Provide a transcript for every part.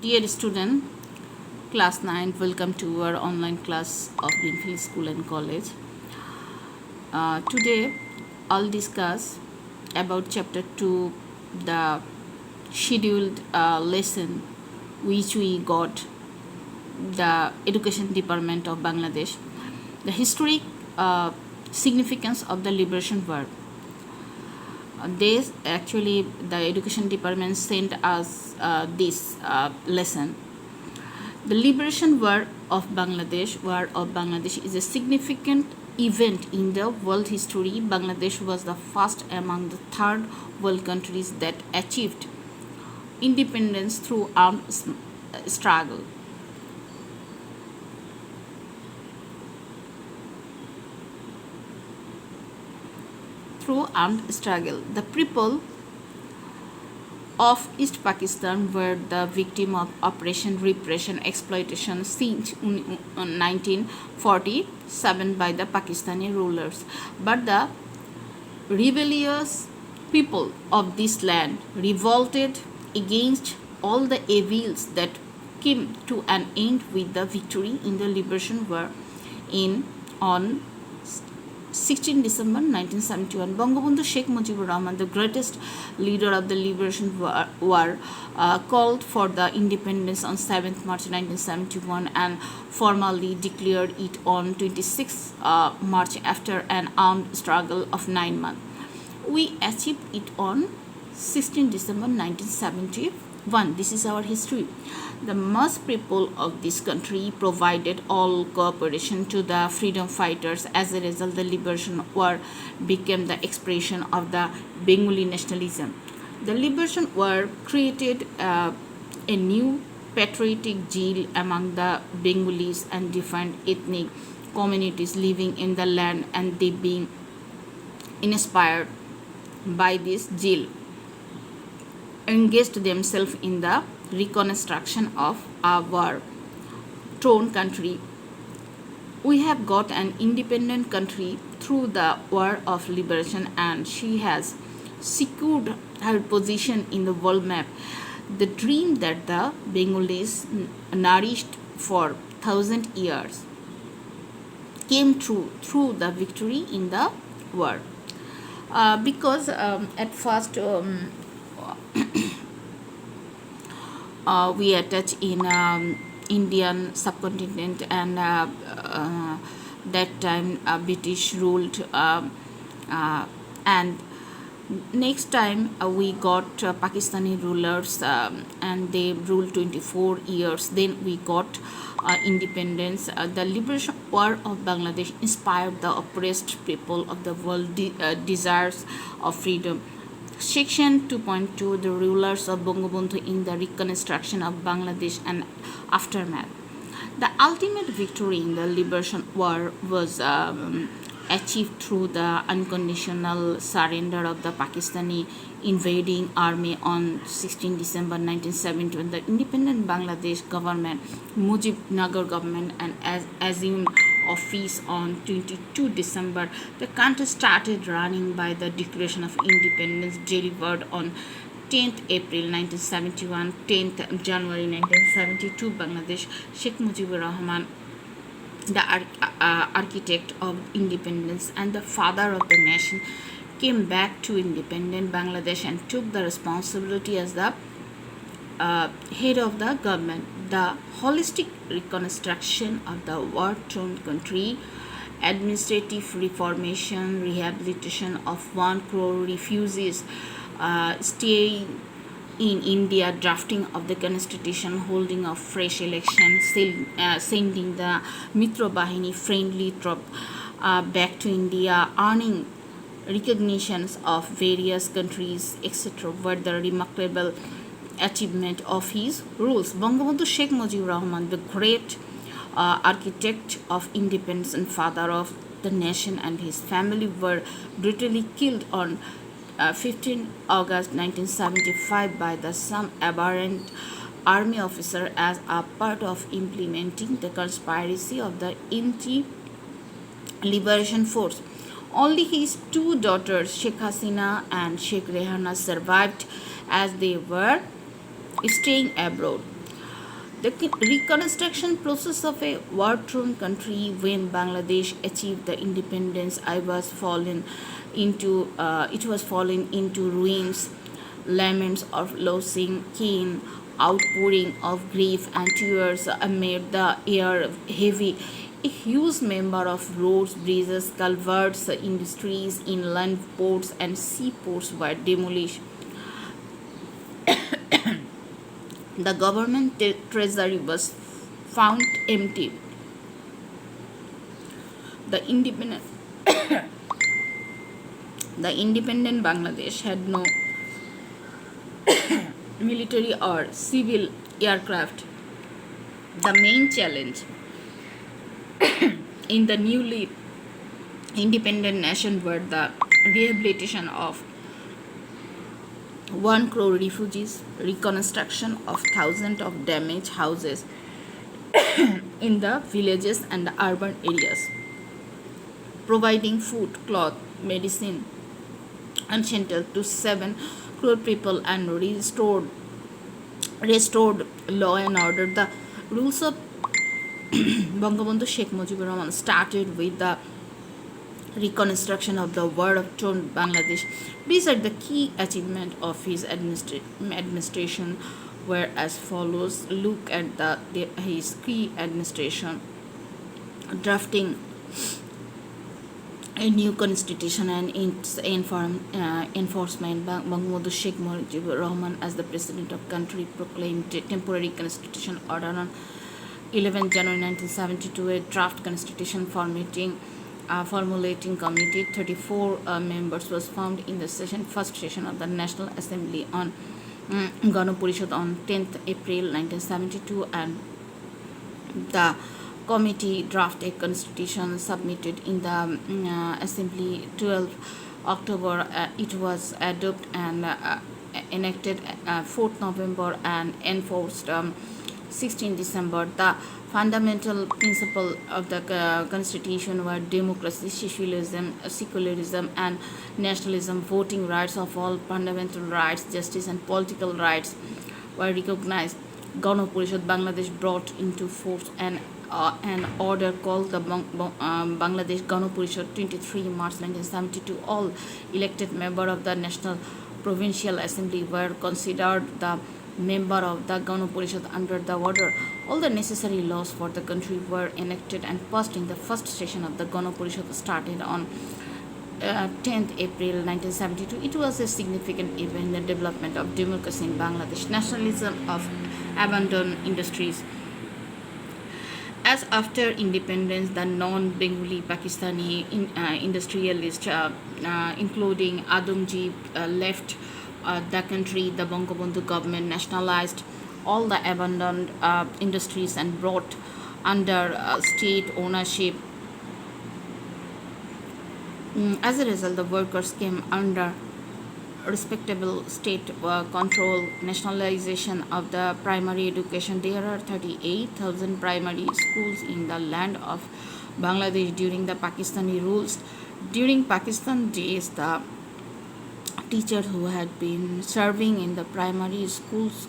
Dear student, class 9, welcome to our online class of Greenfield School and College. Today, I'll discuss about chapter 2, the scheduled lesson which we got the Education Department of Bangladesh, the historic significance of the Liberation War. The Education Department sent us this lesson. The Liberation War of Bangladesh is a significant event in the world history. Bangladesh was the first among the third world countries that achieved independence through armed struggle. The people of East Pakistan were the victim of oppression, repression, exploitation since 1947 by the Pakistani rulers. But the rebellious people of this land revolted against all the evils that came to an end with the victory in the Liberation War on 16 December 1971, Bangabandhu Sheikh Mujibur Rahman, the greatest leader of the Liberation War, called for the independence on 7th March 1971 and formally declared it on 26 March after an armed struggle of 9 months. We achieved it on 16 December 1971. This is our history. The mass people of this country provided all cooperation to the freedom fighters. As a result, the Liberation War became the expression of the Bengali nationalism. The Liberation War created a new patriotic zeal among the Bengalis and different ethnic communities living in the land, and they being inspired by this zeal engaged themselves in the reconstruction of our torn country. We have got an independent country through the war of liberation, and she has secured her position in the world map. The dream that the Bengalis nourished for 1,000 years came true through the victory in the war. Because at first we attach in Indian subcontinent, and that time British ruled, and next time we got Pakistani rulers, and they ruled 24 years. Then we got independence. The Liberation War of Bangladesh inspired the oppressed people of the world desires of freedom. Section 2.2, the rulers of Bangabandhu in the reconstruction of Bangladesh and aftermath. The ultimate victory in the Liberation War was achieved through the unconditional surrender of the Pakistani invading army on 16 December 1970, when the independent Bangladesh government, Mujibnagar government, and assumed office on 22 December. The country started running by the Declaration of Independence delivered on 10th April 1971, 10th January 1972. Bangladesh, Sheikh Mujibur Rahman, the architect of independence and the father of the nation, came back to independent Bangladesh and took the responsibility as the head of the government. The holistic reconstruction of the war-torn country, administrative reformation, rehabilitation of 1 crore refugees staying in India, drafting of the constitution, holding of fresh elections, sending the Mitra Bahini friendly troop back to India, earning recognitions of various countries, etc., were the remarkable achievement of his rules. Bangabandhu Sheikh Mujibur Rahman, the great architect of independence and father of the nation, and his family were brutally killed on 15 August 1975 by some aberrant army officer as a part of implementing the conspiracy of the anti-liberation force. Only his two daughters, Sheikh Hasina and Sheikh Rehana, survived as they were staying abroad. The reconstruction process of a war-torn country when Bangladesh achieved the independence, it was falling into ruins, laments of losing kin, outpouring of grief and tears made the air heavy. A huge number of roads, bridges, culverts, industries, inland ports, and seaports were demolished. The government treasury was found empty. The independent, the independent Bangladesh had no military or civil aircraft. The main challenge in the newly independent nation were the rehabilitation of 1 crore refugees, reconstruction of thousands of damaged houses in the villages and the urban areas, providing food, cloth, medicine, and shelter to 7 crore people, and restored law and order. The rules of Bangabandhu Sheikh Mujibur Rahman started with the reconstruction of the war of torn Bangladesh. These are the key achievements of his administration were as follows. Look at his key administration: drafting a new constitution and its enforcement. Bangabandhu Sheikh Mujibur Rahman, as the president of country, proclaimed a temporary constitution order on 11 January 1972, a draft constitution formulating committee 34 members was formed in the first session of the National Assembly on Gana Parishad on 10th April 1972, and the committee draft a constitution submitted in the assembly 12 October. It was adopted and enacted 4th November and enforced 16 December. The fundamental principles of the constitution were democracy, secularism, and nationalism. Voting rights of all, fundamental rights, justice, and political rights were recognized. Gana Parishad Bangladesh brought into force an order called the Bangladesh Gana Parishad 23 March 1972. All elected members of the National Provincial Assembly were considered the member of the Gana Parishad under the order. All the necessary laws for the country were enacted and passed in the first session of the Gana Parishad started on 10th April 1972. It was a significant event in the development of democracy in Bangladesh. Nationalism of abandoned industries. As after independence, the non-Bengali Pakistani industrialists, including Adamji, left the country, the Bangabandhu government nationalized all the abandoned industries and brought under state ownership. As a result, the workers came under respectable state control. Nationalization of the primary education. There are 38,000 primary schools in the land of Bangladesh during the Pakistani rules. During Pakistan days, the teachers who had been serving in the primary schools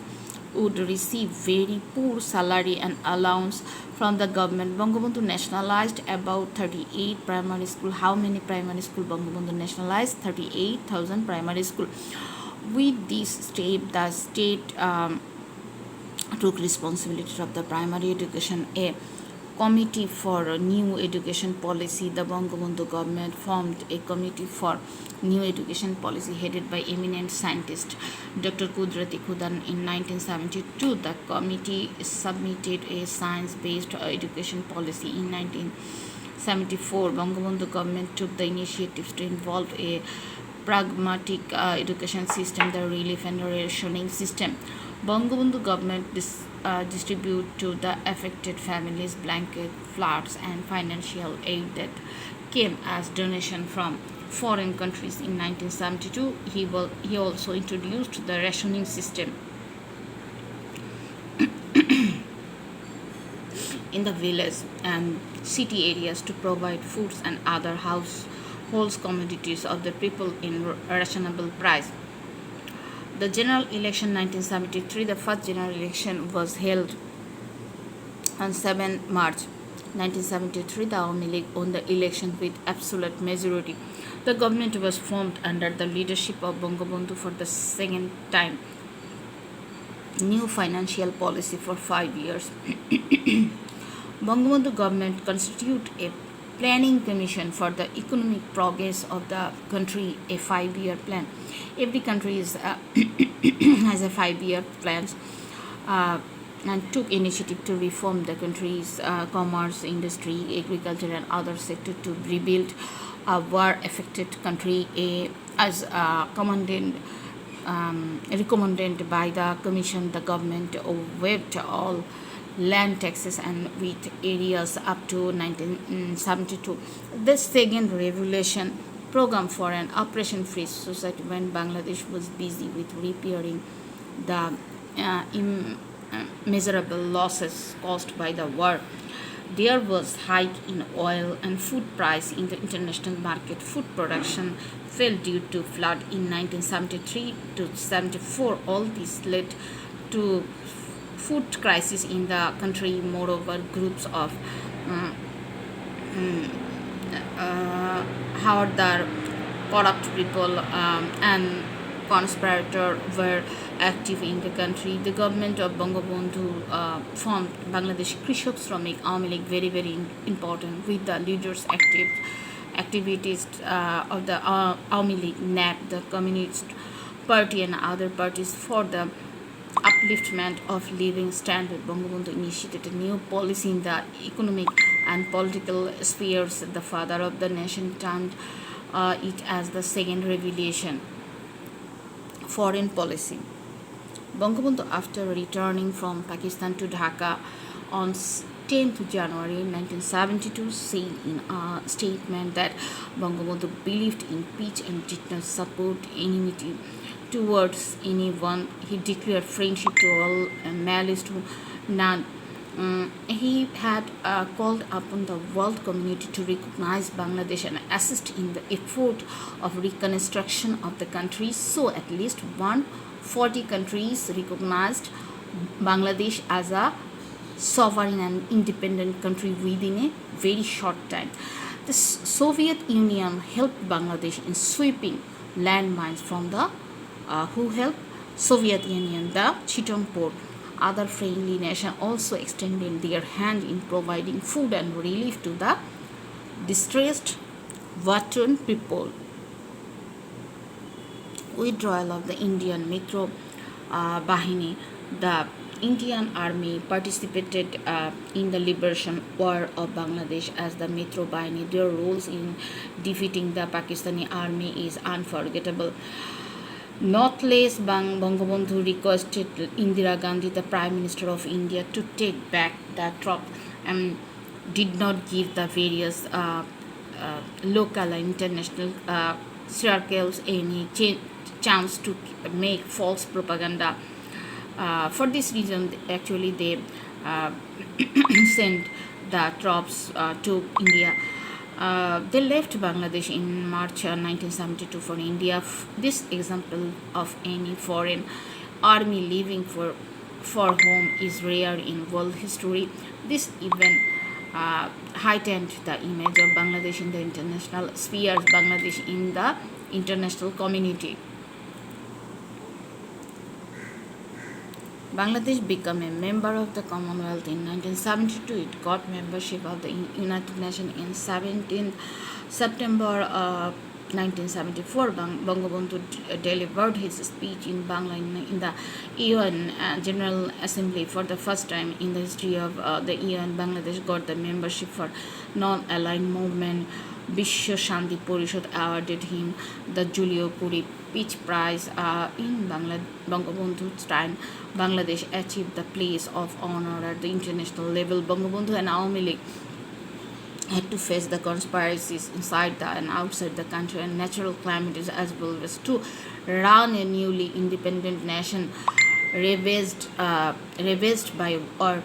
would receive very poor salary and allowance from the government. Bangabandhu nationalized about 38 primary school. How many primary school Bangabandhu nationalized? 38,000 primary school. With this step, the state took responsibility of the primary education. A committee for a new education policy. The Bangabandhu government formed a committee for new education policy headed by eminent scientist Dr. Kudrati Khudan in 1972. The committee submitted a science-based education policy in 1974. Bangabandhu government took the initiatives to involve a pragmatic education system, the relief and rationing system. Bangabandhu government distribute to the affected families blanket, floods, and financial aid that came as donation from foreign countries. In 1972, he also introduced the rationing system in the village and city areas to provide foods and other household commodities of the people in rationable price. The general election 1973, the first general election was held On 7 March 1973, the Awami League won the election with absolute majority. The government was formed under the leadership of Bangabandhu for the second time. New financial policy for 5 years. Bangabandhu government constitute a planning commission for the economic progress of the country, a 5 year plan. Every country has a 5 year plans, uh, and took initiative to reform the country's commerce, industry, agriculture, and other sector to rebuild a war-affected country. As recommended by the commission, the government waived all land taxes and with areas up to 1972. The second revolution program for an operation-free society when Bangladesh was busy with repairing the immeasurable losses caused by the war. There was hike in oil and food price in the international market. Food production fell due to flood in 1973 to 74. All this led to food crisis in the country. Moreover, groups of however corrupt people and conspirators were active in the country. The government of Bangabandhu formed Bangladesh Krishak Shramik Awami League, very important, with the leaders activities of the Awami League, NAP, the Communist Party, and other parties for the upliftment of living standard. Bangabandhu initiated a new policy in the economic and political spheres. The father of the nation termed it as the second revelation. Foreign policy. Bangabandhu, after returning from Pakistan to Dhaka on 10th January 1972, said in a statement that Bangabandhu believed in peace and did not support enmity towards anyone. He declared friendship to all and malice to none. He had called upon the world community to recognize Bangladesh and assist in the effort of reconstruction of the country. So, at least 140 countries recognized Bangladesh as a sovereign and independent country within a very short time. The Soviet Union helped Bangladesh in sweeping landmines from the who helped Soviet Union, the Chittagong port. Other friendly nations also extended their hand in providing food and relief to the distressed Western people. Withdrawal of the Indian Metro Bahini. The Indian army participated in the liberation war of Bangladesh as the Metro Bahini. Their roles in defeating the Pakistani army is unforgettable. Nonetheless, Bangabandhu requested Indira Gandhi, the Prime Minister of India, to take back the troops and did not give the various local and international circles any chance to make false propaganda. For this reason, actually, they sent the troops to India. They left Bangladesh in March 1972 for India. This example of any foreign army leaving for home is rare in world history. This event heightened the image of Bangladesh in the international sphere, Bangladesh in the international community. Bangladesh became a member of the Commonwealth in 1972. It got membership of the United Nations in 17 September 1974. Bangabandhu delivered his speech in Bangla in the UN General Assembly. For the first time in the history of the UN, Bangladesh got the membership for non-aligned movement. Vishwa Shanti Parishad awarded him the Julio Puri Peace Prize. In Bangabandhu's time, Bangladesh achieved the place of honor at the international level. Bangabandhu and Awami League had to face the conspiracies inside and outside the country and natural calamities as well as to run a newly independent nation ravaged by war.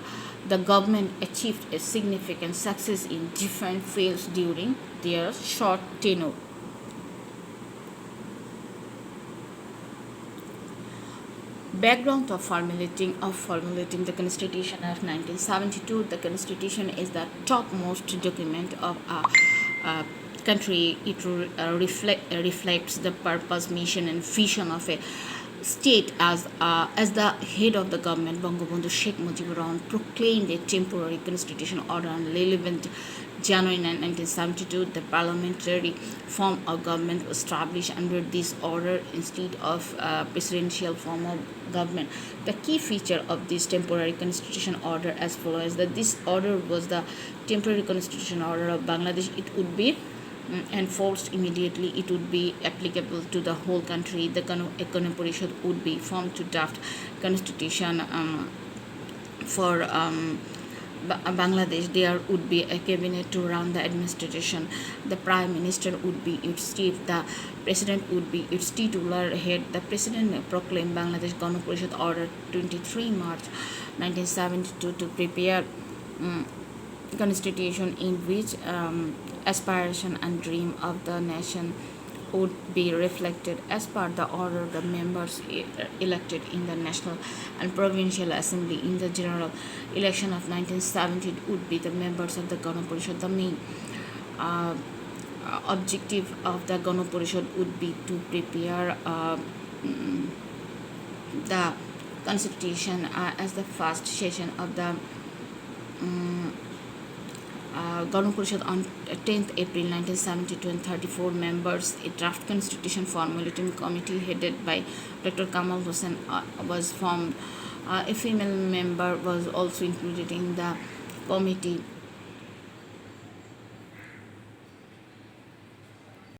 The government achieved a significant success in different fields during their short tenure. Background of formulating the Constitution of 1972. The Constitution is the topmost document of a country. It reflects the purpose, mission, and vision of a state. As the head of the government, Bangabandhu Sheikh Mujibur Rahman proclaimed a temporary constitutional order on 11th January 1972. The parliamentary form of government was established under this order instead of presidential form of government. The key feature of this temporary constitution order as follows: that this order was the temporary constitution order of Bangladesh. It would be enforced immediately. It would be applicable to the whole country. The Economic Parishad would be formed to draft constitution for Bangladesh. There would be a cabinet to run the administration. The prime minister would be its chief. The president would be its titular head. The president proclaimed Bangladesh Economic Parishad Order 23 March 1972 to prepare constitution in which aspiration and dream of the nation would be reflected. As per the order, the members elected in the National and Provincial Assembly in the general election of 1970 would be the members of the Gana Parishad. The main uh, objective of the Gana Parishad would be to prepare the constitution as the first session of the Gana Parishad on 10th April 1972, and 34 members. A draft constitution formulating committee headed by Dr. Kamal Hossain was formed. A female member was also included in the committee.